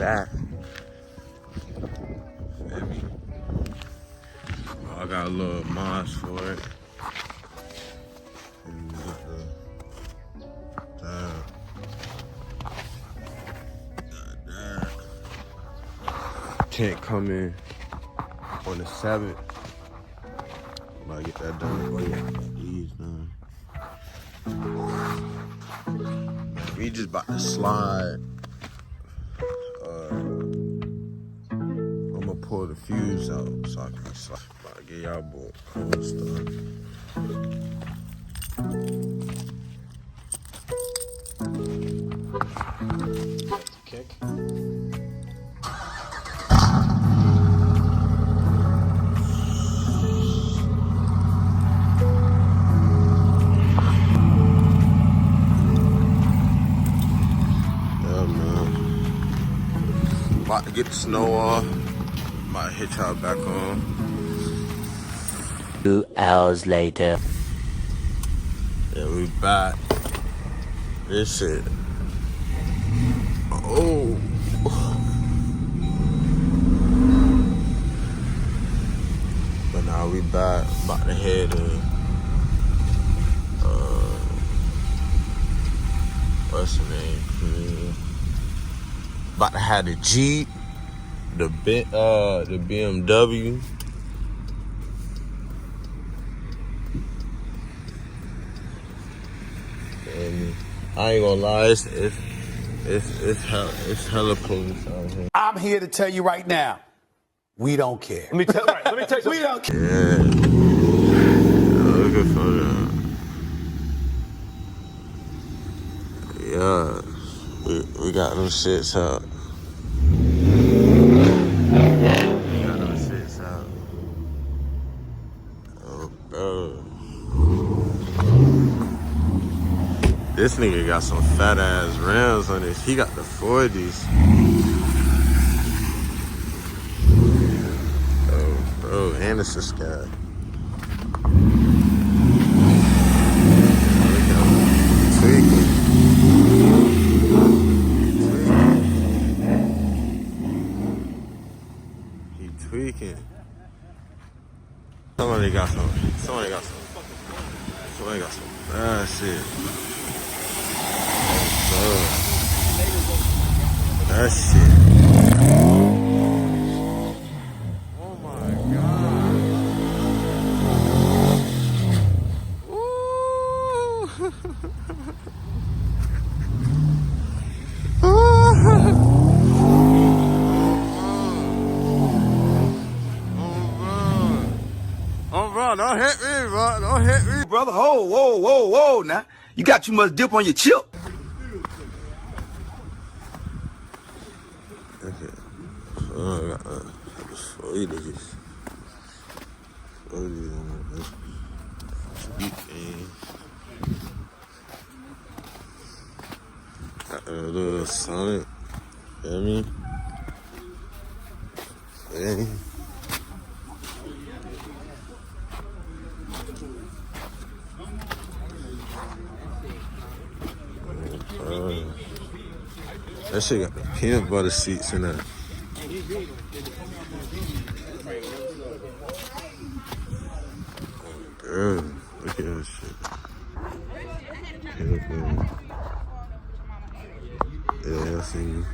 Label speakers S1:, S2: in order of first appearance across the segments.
S1: back. Feel me? Oh, I got a little mods for it. Tent coming on the 7th. I'm about to get that done for you. These done. We just about to slide. I'm gonna pull the fuse out so I can slide. About to get y'all boy cool stuff.
S2: Kick.
S1: About to get the snow off. About to hit y'all back on.
S3: 2 hours later.
S1: Yeah, we back. This shit. Oh. But now we back. About to head to what's the name? About to have the Jeep, the BMW. And I ain't gonna lie, it's hella police out here.
S4: I'm here to tell you right now, we don't care.
S2: Let me tell you.
S4: We don't care.
S1: Yeah. Looking for that. Yeah. We got them shits out. Oh, bro. This nigga got some fat ass rims on this. He got the 40s. Oh, bro. And it's a sky. Look at him. Tweaking. Tweaking. Somebody got some bad shit. That shit. Oh my God. Oh, bro, don't hit me, bro. Don't hit me.
S4: Brother, whoa, now. You got too much dip on your chip.
S1: Okay. So I got 40 niggas. 40 niggas. Got a little Sonic. Feel me? Feel me? That shit got the peanut butter seats in there. Girl, look at that shit. Peanut butter. Yeah, I see you.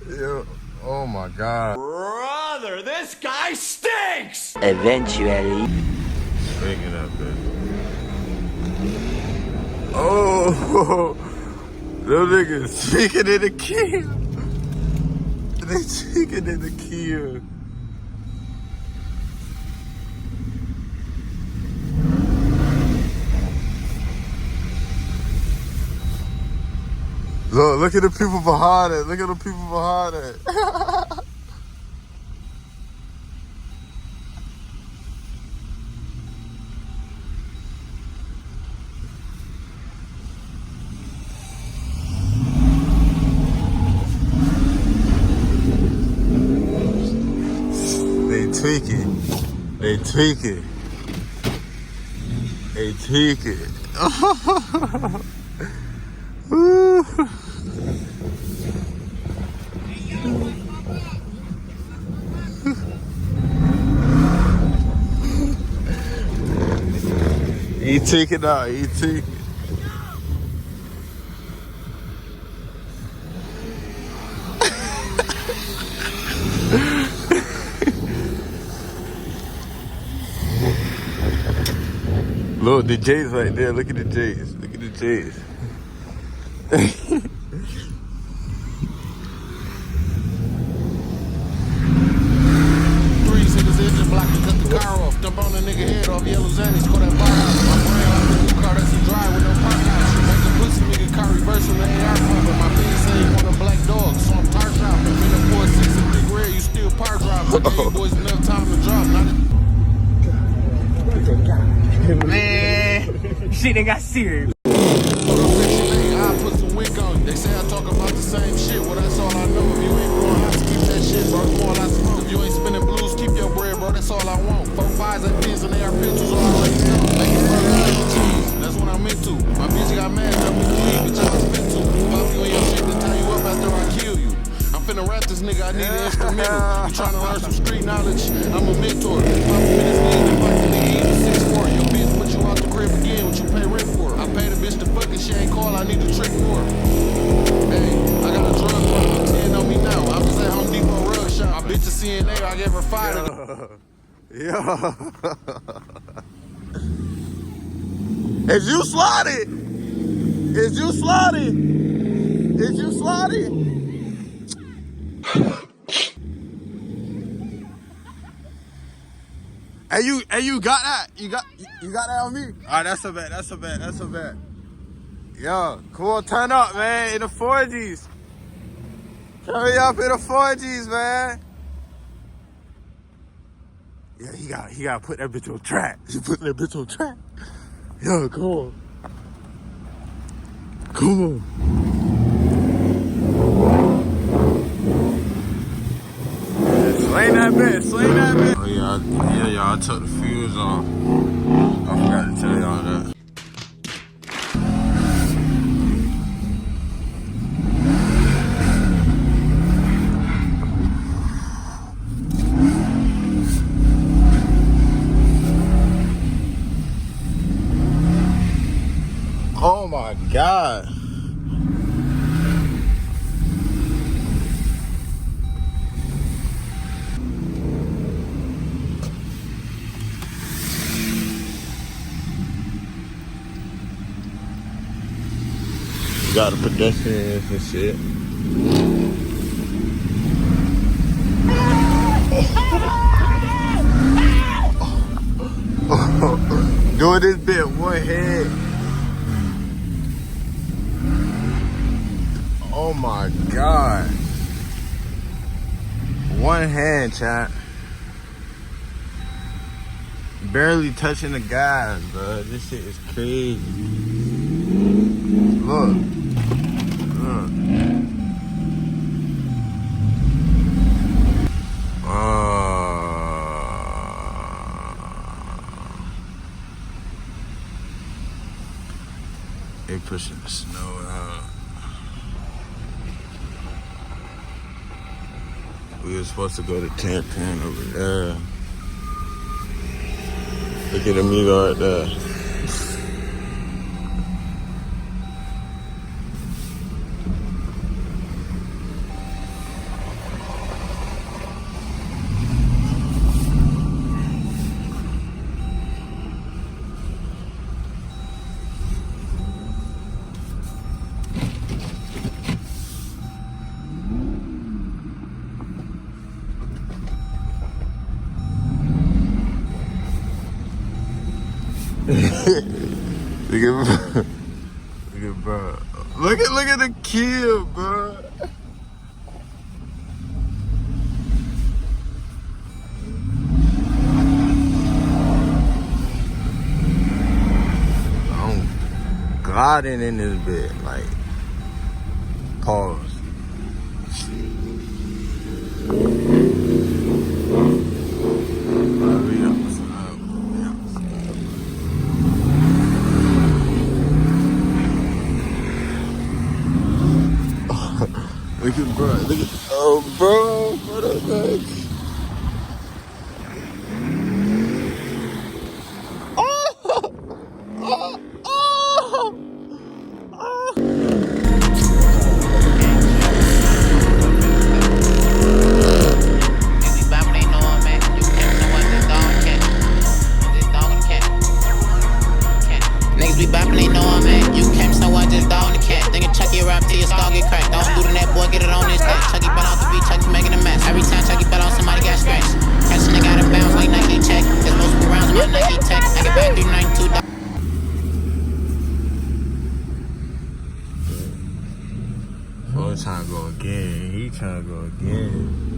S1: Yo, oh my God.
S4: Brother, this guy stinks!
S3: Eventually.
S1: Speaking of it. Oh, those niggas tweaking in the Kia. They tweaking in the Kia. Look at the people behind it. Look at the people behind it. They tweaking. They tweaking. They tweaking. He tweaking out. He tweaking. Look, the J's right there. Look at the J's. Look at the J's.
S5: Three niggas engine block and cut the car off. Dump on the nigga head off yellow zannies. Call that bar house. My brain like a new car that's a dry with no park house. Make the pussy nigga car reverse from the AR pump. But my bitch say he want a black dog, so I'm park dropping. Been up for a 6 and big red, you still park dropping. Gave you boys enough time to drop.
S3: Man, shit ain't got serious.
S5: I put some wig on you. They say I talk about the same shit. Well, that's all I know. If you ain't blowing lots, keep that shit, bro. Come on, I smoke. If you ain't spinning blues, keep your bread, bro. That's all I want. 4 5s and pins and AR pistols all I like to. Make it burger and cheese. That's what I'm into. My bitch got mad, tell me to leave, bitch, I was fit to. Fuck you and your shit to tie you up after I kill you. I'm finna rap this nigga, I need an instrumental. You tryna learn some street knowledge? I'm a mentor. 5 minutes leave and fuck the nigga even 6'4". Your bitch put you out the crib again, what you pay rent for? I paid a bitch to fuck and she ain't call, I need a trick for her. Hey, I got a drug problem, 10 on me now. I was at Home Depot rug shop. My bitch a CNA, I gave her 5.
S1: Yeah. Is you slotted? Is you slotted? Is you slotted? And you got that? You got that on me? Alright, that's a bet. That's a bet. That's a bet. Yo, cool. Turn up, man. In the 4Gs. Turn me up in the 4Gs, man. Yeah, he got to put that bitch on track. He put that bitch on track. Yo, come on. Come on. Sling that bitch, sling that bitch. Oh yeah, y'all, I took the fuse off. I forgot to tell y'all that. Oh my God. Got the pedestrians and shit. Doing this bit one head. Oh my God. One hand, chat. Barely touching the gas, bro. This shit is crazy. Look. They pushing the snow out. We were supposed to go to Cancun over there. Look at the meter right there. Look at nigga, bro. Look at the kill, bro. I'm gliding in this bit, like, pause. Look at bro, look at, oh bro, what up, guys?
S6: Niggas be bopping, they know I'm at. You came, so I just dog the cat. Thinking Chucky rap till your skull get cracked. Don't do the net, boy, get it on this day. Chucky fell off the beat, Chucky making a mess. Every time Chucky fell off, somebody got scratched. Catch a nigga out of bounds like Nike check. There's multiple rounds in my Nike tech. I get back through 92.
S1: Oh, trying to go again. He trying to go again.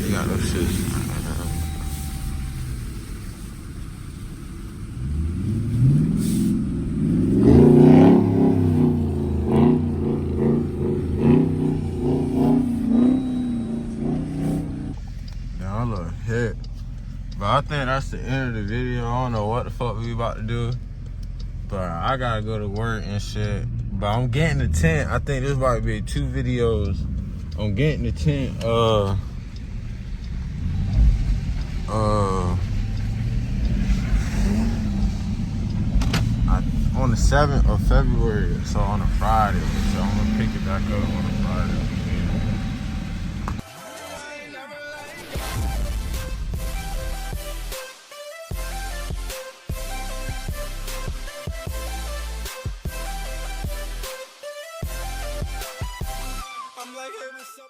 S1: He got no shit. Hit. But I think that's the end of the video. I don't know what the fuck we about to do. But I gotta go to work and shit. But I'm getting the tent. I think this might be 2 videos. I'm getting the tent on the 7th of February. So on a Friday. So I'm gonna pick it back up on